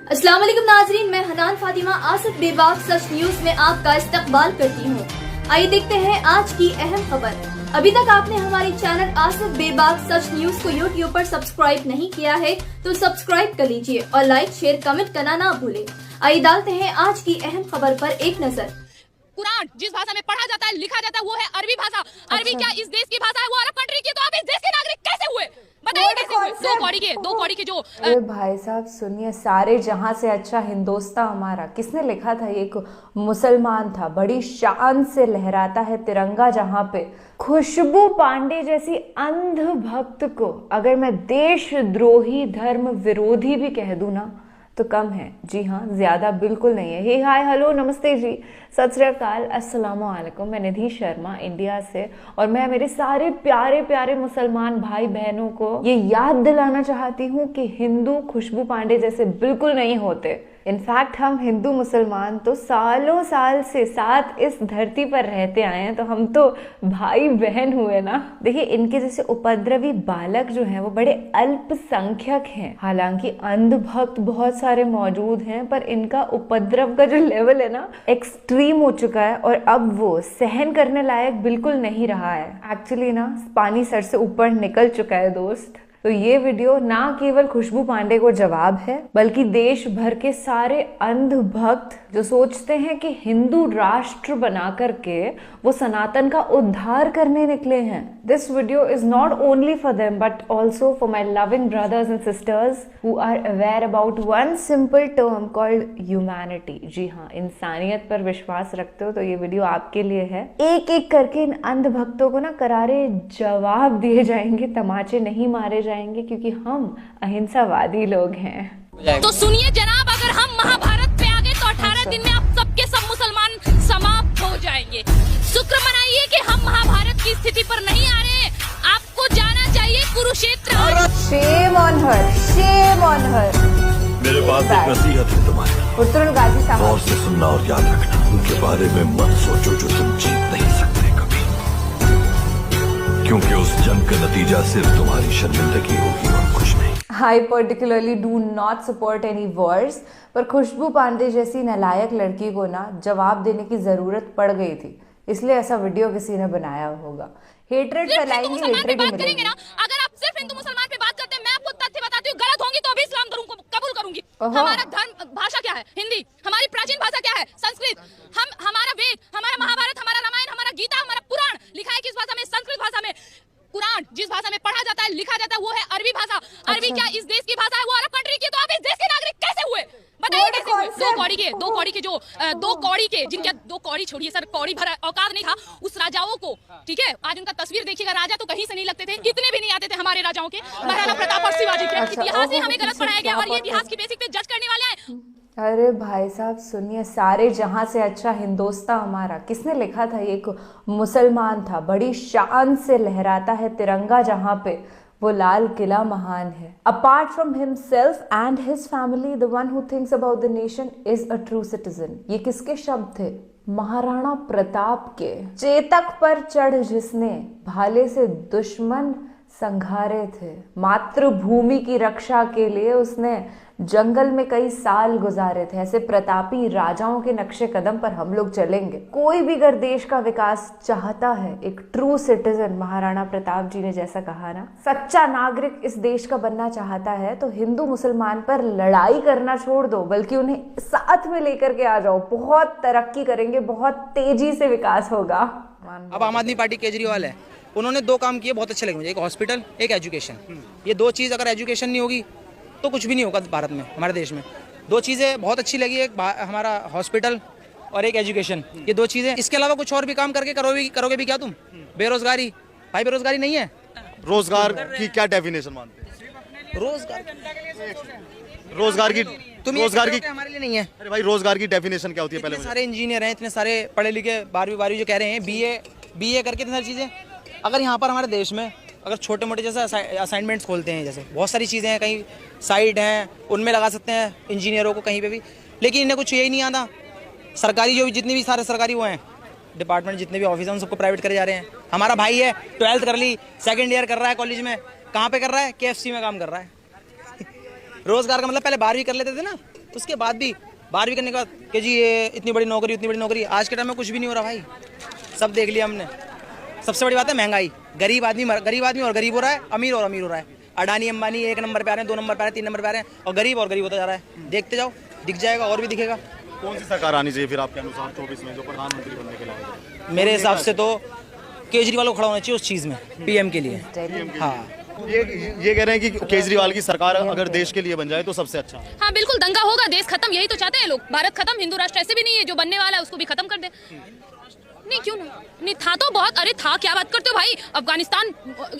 अस्सलाम वालेकुम नाजरीन, मैं हनान फातिमा आसिफ बेबाक सच न्यूज में आपका इस्तकबाल करती हूँ। आइए देखते हैं आज की अहम खबर। अभी तक आपने हमारे चैनल आसिफ बेबाक सच न्यूज को यूट्यूब पर सब्सक्राइब नहीं किया है तो सब्सक्राइब कर लीजिए और लाइक शेयर कमेंट करना ना भूलें। आइए डालते हैं आज की अहम खबर पर एक नजर। कुरान जिस भाषा में पढ़ा जाता है लिखा जाता है वो है अरबी भाषा। अरबी क्या इस देश की भाषा है? वो अरब कंट्री की। तो आप इस देश के नागरिक कैसे हुए? बताइए कैसे हुए? दो कौड़ी के जो अरे भाई साहब सुनिए, सारे जहां से अच्छा हिंदुस्तान हमारा, किसने लिखा था? ये एक मुसलमान था, बड़ी शान से लहराता है तिरंगा जहां पे। खुशबू पांडे जैसी अंध भक्त को अगर मैं देशद्रोही धर्म विरोधी भी कह दूं ना तो कम है। जी हाँ, ज्यादा बिल्कुल नहीं है। हे हाय हेलो नमस्ते जी, सत श्री अकाल, अस्सलाम वालेकुम। मैं निधि शर्मा इंडिया से, और मैं मेरे सारे प्यारे प्यारे मुसलमान भाई बहनों को ये याद दिलाना चाहती हूँ कि हिंदू खुशबू पांडे जैसे बिल्कुल नहीं होते। इनफैक्ट हम हिंदू मुसलमान तो सालों साल से साथ इस धरती पर रहते आए हैं, तो हम तो भाई बहन हुए ना। देखिए, इनके जैसे उपद्रवी बालक जो हैं वो बड़े अल्पसंख्यक हैं। हालांकि अंध भक्त बहुत सारे मौजूद हैं, पर इनका उपद्रव का जो लेवल है ना एक्सट्रीम हो चुका है, और अब वो सहन करने लायक बिल्कुल नहीं रहा है। एक्चुअली ना पानी सर से ऊपर निकल चुका है दोस्त। तो ये वीडियो ना केवल खुशबू पांडे को जवाब है, बल्कि देश भर के सारे अंध भक्त जो सोचते हैं कि हिंदू राष्ट्र बना करके वो सनातन का उद्धार करने निकले हैं। This video is not only for them but also for my loving brothers and sisters who are aware about one simple term called humanity. जी हाँ, इंसानियत पर विश्वास रखते हो तो ये वीडियो आपके लिए है। एक एक करके इन अंध भक्तों को ना करारे जवाब दिए जाएंगे, तमाचे नहीं मारे जाएंगे, क्योंकि हम अहिंसावादी लोग हैं। तो सुनिए जनाब, अगर हम महाभारत पे आ गए तो 18 दिन में आप सबके सब मुसलमान समाप्त हो जाएंगे। शुक्र मनाइए कि हम महाभारत की स्थिति पर नहीं आ रहे हैं। आपको जाना चाहिए Kurukshetra. Shame on her, shame on her। मेरे पास एक नसीहत है तुम्हारी, पुत्रन गाजी साहब, गौर से सुनना और याद रखना। उनके बारे में मत सोचो जो तुम जीत नहीं सकते कभी, क्योंकि उस जंग का नतीजा सिर्फ तुम्हारी शर्मिंदगी होगी और कुछ नहीं। I particularly do not support any wars, पर खुशबू पांडे जैसी नालायक लड़की को ना जवाब देने की जरूरत पड़ गई थी, इसलिए ऐसा वीडियो किसी ने बनाया होगा। हेट्रेड फैलाएंगे, हेट्रेड ही मिलेगी ना। अगर आप सिर्फ हिंदू मुसलमान पे बात करते हैं, मैं आपको तथ्य बताती हूँ, गलत होंगी तो भी इस्लाम कबूल करूंगी। हमारा धर्म भाषा क्या है? हिंदी। हमारी प्राचीन भाषा क्या है? संस्कृत। हमारा वेद, हमारा महाभारत, हमारा रामायण, हमारा गीता, हमारा पुराण लिखा है किस भाषा में? संस्कृत भाषा में। कुरान जिस भाषा में पढ़ा जाता है लिखा जाता है वो है अरबी भाषा। अरबी क्या इस देश की भाषा है? वो अरब कंट्री की। तो आप इस देश के नागरिक कैसे हुए? बताइए कैसे हुए? दो कौड़ी के जिनके दो कौड़ी छोड़िए सर, कौड़ी भरा औकात नहीं था उस राजाओं को। ठीक है, आज उनका तस्वीर देखिएगा, राजा तो कहीं से नहीं लगते थे, इतने भी नहीं आते थे हमारे राजाओं के। महाराणा प्रताप और शिवाजी के इतिहास ही हमें गलत पढ़ाया गया, और ये इतिहास की बेसिक पे जज करने वाले हैं। अरे भाई साहब सुनिए, सारे जहां से अच्छा हिंदुस्तान हमारा, किसने लिखा था? ये एक मुसलमान था, बड़ी शान से लहराता है तिरंगा जहां पे वो लाल किला महान है। Apart from himself and his family, the one who thinks about the nation is a true citizen. ये किसके शब्द थे? महाराणा प्रताप के। चेतक पर चढ़ जिसने भाले से दुश्मन संघारे थे, मातृभूमि की रक्षा के लिए उसने जंगल में कई साल गुजारे थे। ऐसे प्रतापी राजाओं के नक्शे कदम पर हम लोग चलेंगे। कोई भी अगर देश का विकास चाहता है, एक ट्रू सिटीजन महाराणा प्रताप जी ने जैसा कहा ना, सच्चा नागरिक इस देश का बनना चाहता है, तो हिंदू मुसलमान पर लड़ाई करना छोड़ दो, बल्कि उन्हें साथ में लेकर के आ जाओ। बहुत तरक्की करेंगे, बहुत तेजी से विकास होगा। अब आम आदमी पार्टी केजरीवाल है, उन्होंने दो काम किए बहुत अच्छे लगे मुझे, एक हॉस्पिटल, एक एजुकेशन। ये दो चीज़, अगर एजुकेशन नहीं होगी तो कुछ भी नहीं होगा भारत में, हमारे देश में। दो चीज़ें बहुत अच्छी लगी, एक हमारा हॉस्पिटल और एक एजुकेशन। ये दो चीज़ें, इसके अलावा कुछ और भी काम करके करोगे भी क्या तुम? बेरोजगारी, भाई बेरोजगारी नहीं है। रोजगार की क्या डेफिनेशन मानते हैं? रोजगार की हमारे लिए नहीं है। अरे भाई, रोजगार की डेफिनेशन क्या होती है? इतने सारे इंजीनियर हैं, इतने सारे पढ़े लिखे, 12वीं जो कह रहे हैं, बीए करके इतनी सारी चीज़ें। अगर यहाँ पर हमारे देश में अगर छोटे मोटे जैसे असाइनमेंट्स खोलते हैं, जैसे बहुत सारी चीज़ें हैं, कहीं साइट हैं, उनमें लगा सकते हैं इंजीनियरों को कहीं पे भी, लेकिन इन्हें कुछ यही नहीं आता। सरकारी जो भी जितनी भी सारे सरकारी वो हैं डिपार्टमेंट, जितने भी ऑफिस हैं, उन सबको प्राइवेट करे जा रहे हैं। हमारा भाई है, 12th कर ली, 2nd ईयर कर रहा है कॉलेज में, कहाँ पे कर रहा है? KFC में काम कर रहा है। रोजगार का मतलब पहले 12वीं कर लेते थे ना, उसके बाद भी 12वीं करने के बाद कि जी ये इतनी बड़ी नौकरी उतनी बड़ी नौकरी, आज के टाइम में कुछ भी नहीं हो रहा भाई, सब देख लिया हमने। सबसे बड़ी बात है महंगाई, गरीब आदमी और गरीब हो रहा है, अमीर और अमीर हो रहा है। अडानी अंबानी 1 नंबर पे आ रहे हैं, 2 नंबर पे आ रहे हैं, 3 नंबर पे आ रहे हैं, और गरीब होता जा रहा है। देखते जाओ, दिख जाएगा और भी दिखेगा। कौन सी सरकार आनी चाहिए फिर आपके अनुसार 24 में जो प्रधानमंत्री बनने के लिए? मेरे हिसाब से तो केजरीवाल को खड़ा होना चाहिए उस चीज़ में, पीएम के लिए। हाँ, ये कह रहे हैं कि केजरीवाल की सरकार अगर देश के लिए बन जाए तो सबसे अच्छा। हाँ बिल्कुल, दंगा होगा, देश खत्म, यही तो चाहते हैं लोग। भारत खत्म, हिंदू राष्ट्र ऐसे भी नहीं है, जो बनने वाला है उसको भी खत्म कर दे। नहीं क्यों नहीं था तो बहुत, अरे था, क्या बात करते हो भाई। अफगानिस्तान,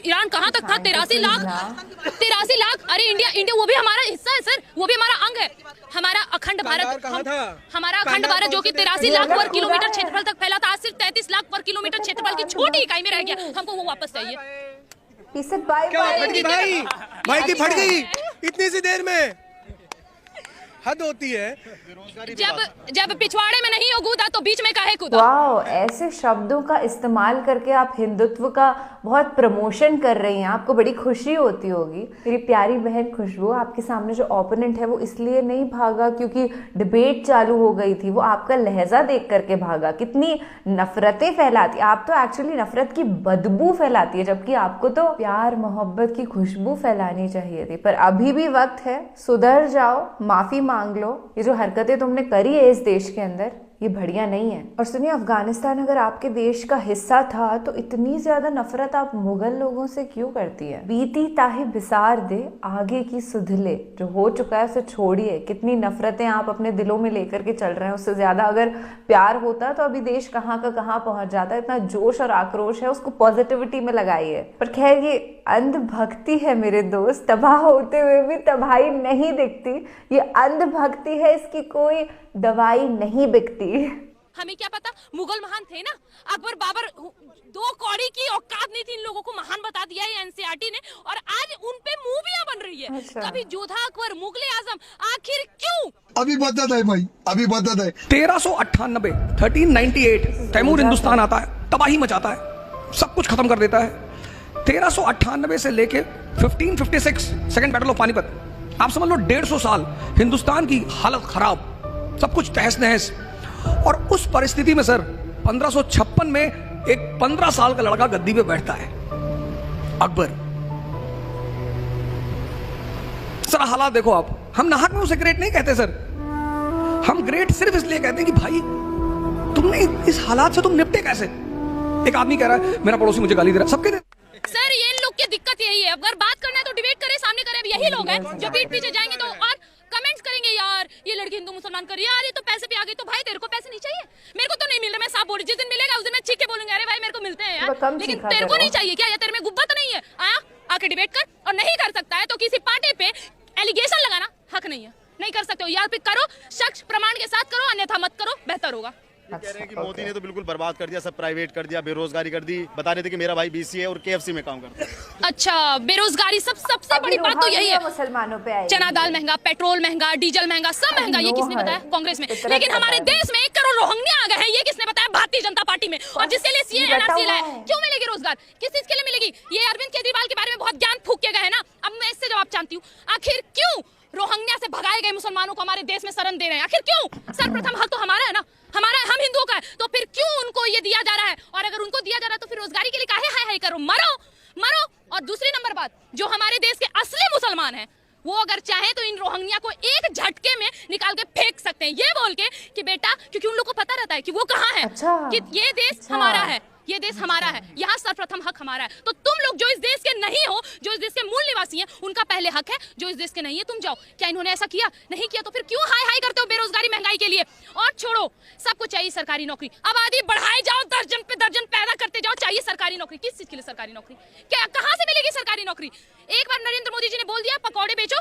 ईरान कहाँ तक था? 83 लाख। अरे इंडिया वो भी हमारा हिस्सा है सर, वो भी हमारा अंग है। हमारा अखंड भारत, हमारा अखंड भारत जो कि 83 लाख वर्ग किलोमीटर क्षेत्रफल तक फैला था, आज सिर्फ 33 लाख वर्ग किलोमीटर क्षेत्रफल की छोटी इकाई में रह गया। हमको वो वापस चाहिए। भाई की फट गई इतनी सी देर में, हद होती है। जब पिछवाड़े में नहीं हो कूदा तो बीच में काहे कूदा। वाह, ऐसे शब्दों का इस्तेमाल करके आप हिंदुत्व का बहुत प्रमोशन कर रही हैं, आपको बड़ी खुशी होती होगी। मेरी प्यारी बहन खुशबू, आपके सामने जो ओपोनेंट है वो इसलिए नहीं भागा क्योंकि डिबेट चालू हो गई थी, वो आपका लहजा देख करके भागा। कितनी नफरतें फैलाती, आप तो एक्चुअली नफरत की बदबू फैलाती है, जबकि आपको तो प्यार मोहब्बत की खुशबू फैलानी चाहिए थी। पर अभी भी वक्त है, सुधर जाओ, माफी मांग लो। ये जो हरकतें तुमने करी है इस देश के अंदर, ये बढ़िया नहीं है। और सुनिए, अफगानिस्तान अगर आपके देश का हिस्सा था तो इतनी ज्यादा नफरत आप मुगल लोगों से क्यों करती है? बीती ताही बिसार दे, आगे की सुधले। जो हो चुका है उसे छोड़िए। कितनी नफरतें आप अपने दिलों में लेकर के चल रहे हैं, उससे ज्यादा अगर प्यार होता तो अभी देश कहाँ का कहाँ पहुंच जाता। इतना जोश और आक्रोश है, उसको पॉजिटिविटी में लगाइए। पर खैर, ये अंधभक्ति है मेरे दोस्त, तबाह होते हुए भी तबाही नहीं दिखती। ये अंधभक्ति है, इसकी कोई दवाई नहीं बिकती। हमें क्या पता, मुगल महान थे ना, अकबर बाबर, 2 कौड़ी की औकात नहीं थी इन लोगों को महान बता दिया है एनसीईआरटी ने, और आज उन पे मूवियां बन रही है। अच्छा। कभी जोधा अकबर, मुगले आजम, आखिर क्यों? अभी बदत है भाई, अभी बदत है। 1398 1398 तैमूर हिंदुस्तान आता है, तबाही मचाता है, सब कुछ खत्म कर देता है। 1398 से लेके 1556 सेकंड बैटल ऑफ पानीपत, आप समझ लो 150 साल हिंदुस्तान की हालत खराब, सब कुछ तहस नहस। और उस परिस्थिति में सर 1556 में एक 15 साल का लड़का गद्दी पे बैठता है, अकबर। सर हालात देखो आप, हम नाहक में उसे ग्रेट नहीं कहते सर, हम ग्रेट सिर्फ इसलिए कहते हैं कि भाई तुमने इस हालात से तुम निपटे कैसे। एक आदमी कह रहा है मेरा पड़ोसी मुझे गाली दे रहा है, सबके सर ये इन लोग की दिक्कत यही है, अगर बात करना है तो डिबेट करें, सामने करें। यही लोग हैं जो पीठ पीछे जाएंगे तो और कमेंट्स करेंगे, यार ये लड़की हिंदू मुसलमान कर रही है, यार ये तो पैसे पे आ गई। तो भाई तेरे को पैसे नहीं चाहिए, मेरे को तो नहीं मिल रहा, मैं साफ बोल रही, जिस दिन मिलेगा उस दिन मैं चीख के बोलूंगी, अरे भाई मेरे को मिलते हैं यार, लेकिन तेरे को नहीं चाहिए क्या? या तेरे में गुब्बा तो नहीं है? आया आके डिबेट कर, और नहीं कर सकता है तो किसी पार्टी पे एलिगेशन लगाना हक नहीं है, नहीं कर सकते हो यार, फिर करो शख्स प्रमाण के साथ करो, अन्यथा मत करो, बेहतर होगा। कह रहे हैं कि मोदी ने तो बिल्कुल बर्बाद कर दिया, सब प्राइवेट कर दिया, बेरोजगारी कर दी। बता रहे थे कि मेरा भाई बीसी है और केएफसी में काम करता है। अच्छा, बेरोजगारी सबसे बड़ी बात तो यही है। मुसलमानों पे आएगी। चना दाल महंगा, पेट्रोल महंगा, डीजल महंगा, सब महंगा। ये किसने बताया? कांग्रेस में। लेकिन हमारे देश में 1 करोड़ रोहिंग्या आ गए हैं, ये किसने बताया? भारतीय जनता पार्टी में। और जिसके लिए सीए एनआरसी लाए, क्यों मिलेगी रोजगार? किस चीज के लिए मिलेगी? ये अरविंद केजरीवाल के बारे में बहुत ज्ञान फूक के गए हैं ना, अब मैं इससे जवाब चाहती हूँ, आखिर क्यों रोहिंग्या से भगाए गए मुसलमानों को हमारे देश में शरण दे रहे हैं? आखिर क्यों? सर्वप्रथम हक तो हमारा है ना, हमारा है, हम हिंदुओं का है, तो फिर क्यों उनको ये दिया जा रहा है? और अगर उनको दिया जा रहा है तो फिर रोजगारी के लिए काहे हाय हाय करो, मरो। और दूसरी नंबर बात, जो हमारे देश के असली मुसलमान हैं, वो अगर चाहे तो इन रोहिंग्या को एक झटके में निकाल के फेंक सकते हैं, ये बोल के कि बेटा, क्योंकि उन लोग को पता रहता है कि वो कहाँ है। अच्छा। कि ये देश हमारा है, ये देश हमारा है, यहाँ सर्वप्रथम हक हमारा है। तो तुम लोग जो इस देश के नहीं हो, जो इस देश के मूल निवासी हैं, उनका पहले हक है। जो इस देश के नहीं है, तुम जाओ। क्या इन्होंने ऐसा किया? नहीं किया, तो फिर क्यों हाय हाय करते हो बेरोजगारी महंगाई के लिए? और छोड़ो, सबको चाहिए सरकारी नौकरी, आबादी बढ़ाए जाओ, दर्जन पे दर्जन पैदा करते जाओ, चाहिए सरकारी नौकरी। किस चीज के लिए सरकारी नौकरी? क्या कहाँ से मिलेगी सरकारी नौकरी? एक बार नरेंद्र मोदी जी ने बोल दिया पकौड़े बेचो,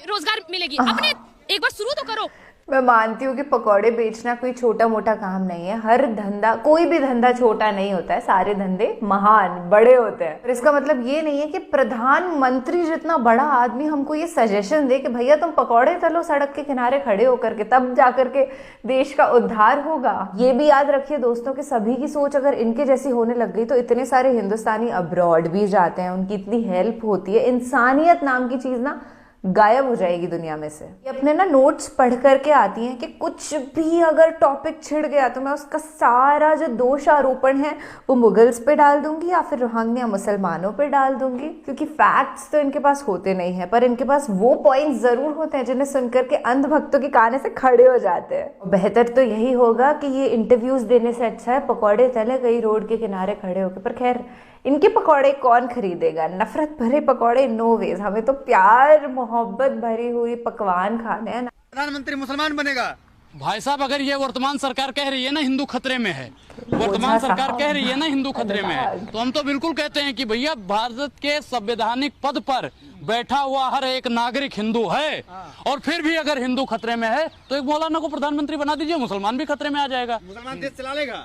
रोजगार मिलेगी। अपने एक बार शुरू तो करो। मैं मानती हूँ कि पकौड़े बेचना कोई छोटा मोटा काम नहीं है। हर धंधा, कोई भी धंधा छोटा नहीं होता है, सारे धंधे महान बड़े होते हैं। पर इसका मतलब ये नहीं है कि प्रधानमंत्री जितना बड़ा आदमी हमको ये सजेशन दे कि भैया तुम पकौड़े तलो सड़क के किनारे खड़े होकर के, तब जाकर के देश का उद्धार होगा। ये भी याद रखिए दोस्तों कि सभी की सोच अगर इनके जैसी होने लग गई तो इतने सारे हिंदुस्तानी अब्रॉड भी जाते हैं, उनकी इतनी हेल्प होती है। इंसानियत नाम की चीज ना गायब हो जाएगी दुनिया में से। ये अपने ना नोट्स पढ़ करके आती हैं कि कुछ भी अगर टॉपिक छिड़ गया तो मैं उसका सारा जो दोष आरोपण है वो मुगल्स पे डाल दूंगी या फिर रोहिंग्या मुसलमानों पे डाल दूंगी, क्योंकि फैक्ट्स तो इनके पास होते नहीं है, पर इनके पास वो पॉइंट्स जरूर होते हैं जिन्हें सुनकर के अंधभक्तों के कान से खड़े हो जाते हैं। बेहतर तो यही होगा कि ये इंटरव्यूज देने से अच्छा है पकौड़े तले कहीं रोड के किनारे खड़े होकर। पर खैर इनके पकौड़े कौन खरीदेगा, नफरत भरे पकौड़े नो वेज। हमें तो प्यार मोहब्बत भरी हुई पकवान खाने हैं। प्रधानमंत्री मुसलमान बनेगा। भाई साहब अगर ये वर्तमान सरकार कह रही है ना हिंदू खतरे में है, वर्तमान सरकार कह रही है ना हिंदू खतरे में है, तो हम तो बिल्कुल कहते हैं कि भैया भारत के संवैधानिक पद पर बैठा हुआ हर एक नागरिक हिंदू है, और फिर भी अगर हिंदू खतरे में है तो एक मौलाना को प्रधानमंत्री बना दीजिए, मुसलमान भी खतरे में आ जाएगा। मुसलमान देश चला लेगा?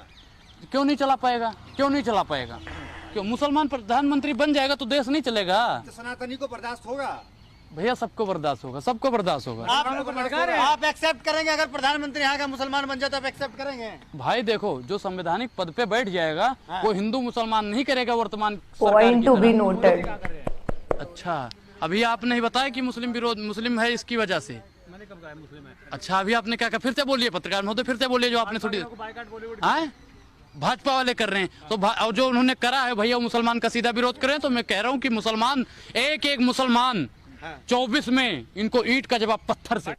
क्यों नहीं चला पाएगा, क्यों नहीं चला पाएगा? क्यों मुसलमान प्रधानमंत्री बन जाएगा तो देश नहीं चलेगा? तो सनातनी को बर्दाश्त होगा? भैया सबको बर्दाश्त होगा, सबको बर्दाश्त होगा। आप एक्सेप्ट करेंगे अगर प्रधानमंत्री यहाँ का मुसलमान बन जाए तो आप एक्सेप्ट करेंगे? भाई देखो जो संवैधानिक पद पे बैठ जाएगा वो हिंदू मुसलमान नहीं करेगा वर्तमान पॉइंट टू बी नोटेड। अच्छा अभी आपने ही बताया कि मुस्लिम विरोध मुस्लिम है इसकी वजह से। मैंने कब कहा मुस्लिम है? अच्छा अभी आपने क्या कहा, फिर से बोलिए पत्रकार महोदय, फिर से बोलिए जो आपने थोड़ी भाजपा वाले कर रहे हैं तो और जो उन्होंने करा है भैया मुसलमान का सीधा विरोध करें। तो मैं कह रहा हूँ कि मुसलमान एक एक मुसलमान 24 में इनको ईंट का जवाब पत्थर से,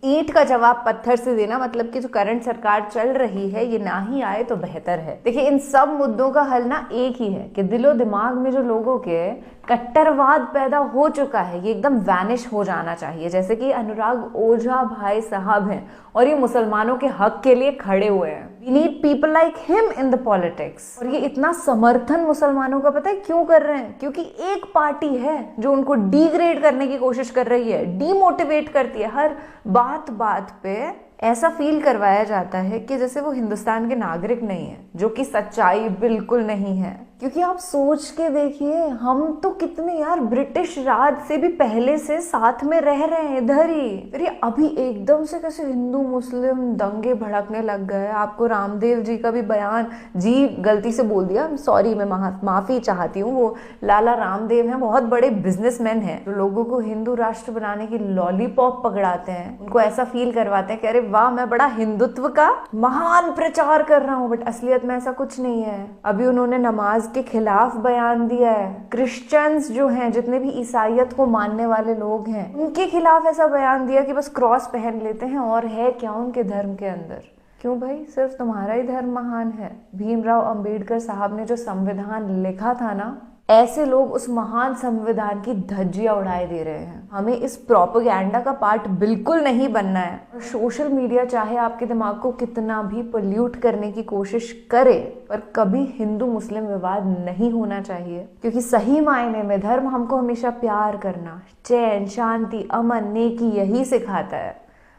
ईंट का जवाब पत्थर से देना मतलब कि जो करंट सरकार चल रही है ये ना ही आए तो बेहतर है। देखिए इन सब मुद्दों का हल ना एक ही है कि दिलो दिमाग में जो लोगों के कट्टरवाद पैदा हो चुका है ये एकदम वैनिश हो जाना चाहिए। जैसे कि अनुराग ओझा भाई साहब हैं और ये मुसलमानों के हक के लिए खड़े हुए हैं। We need people like him in the politics. और ये इतना समर्थन मुसलमानों का पता है क्यों कर रहे हैं? क्योंकि एक पार्टी है जो उनको डिग्रेड करने की कोशिश कर रही है, डीमोटिवेट करती है। हर बात बात पे ऐसा फील करवाया जाता है कि जैसे वो हिंदुस्तान के नागरिक नहीं है, जो कि सच्चाई बिल्कुल नहीं है। क्योंकि आप सोच के देखिए हम तो कितने यार ब्रिटिश राज से भी पहले से साथ में रह रहे हैं इधर ही, फिर ये अभी एकदम से कैसे हिंदू मुस्लिम दंगे भड़कने लग गए। आपको रामदेव जी का भी बयान, जी गलती से बोल दिया, सॉरी, मैं माफी चाहती हूँ। वो लाला रामदेव हैं, बहुत बड़े बिजनेसमैन हैं जो लोगों को हिंदू राष्ट्र बनाने की लॉलीपॉप पकड़ाते हैं, उनको ऐसा फील करवाते हैं कि अरे वाह मैं बड़ा हिंदुत्व का महान प्रचार कर रहा हूँ, बट असलियत में ऐसा कुछ नहीं है। अभी उन्होंने नमाज के खिलाफ बयान दिया है। क्रिश्चियंस जो हैं, जितने भी ईसाइयत को मानने वाले लोग हैं, उनके खिलाफ ऐसा बयान दिया कि बस क्रॉस पहन लेते हैं और है क्या उनके धर्म के अंदर। क्यों भाई, सिर्फ तुम्हारा ही धर्म महान है? भीमराव अंबेडकर साहब ने जो संविधान लिखा था ना, ऐसे लोग उस महान संविधान की धज्जियां उड़ाए दे रहे हैं। हमें इस प्रोपेगेंडा का पार्ट बिल्कुल नहीं बनना है। और सोशल मीडिया चाहे आपके दिमाग को कितना भी पोल्यूट करने की कोशिश करे, पर कभी हिंदू मुस्लिम विवाद नहीं होना चाहिए। क्योंकि सही मायने में धर्म हमको हमेशा प्यार करना, चैन, शांति, अमन, नेकी यही सिखाता है।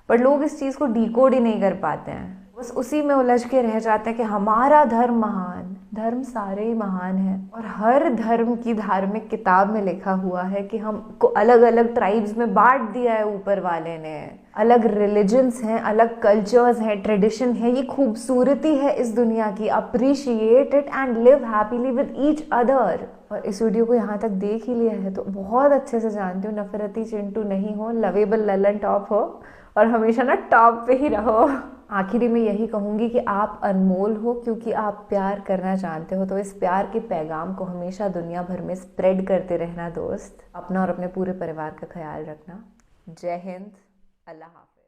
पर लोग इस चीज को डिकोड ही नहीं कर पाते हैं, बस उसी में उलझ के रह जाते हैं कि हमारा धर्म महान। धर्म सारे ही महान हैं और हर धर्म की धार्मिक किताब में लिखा हुआ है कि हमको अलग अलग ट्राइब्स में बांट दिया है ऊपर वाले ने। अलग रिलीजन्स हैं, अलग कल्चर्स हैं, ट्रेडिशन है। ये खूबसूरती है इस दुनिया की। Appreciate it and live happily with each other. और इस वीडियो को यहाँ तक देख ही लिया है तो बहुत अच्छे से जानती हूँ नफरती चिंटू नहीं हो, लवेबल ललन टॉप हो और हमेशा ना टॉप पे ही रहो। आखिरी में यही कहूँगी कि आप अनमोल हो क्योंकि आप प्यार करना जानते हो। तो इस प्यार के पैगाम को हमेशा दुनिया भर में स्प्रेड करते रहना दोस्त। अपना और अपने पूरे परिवार का ख्याल रखना। जय हिंद, अल्लाह हाफ़िज़।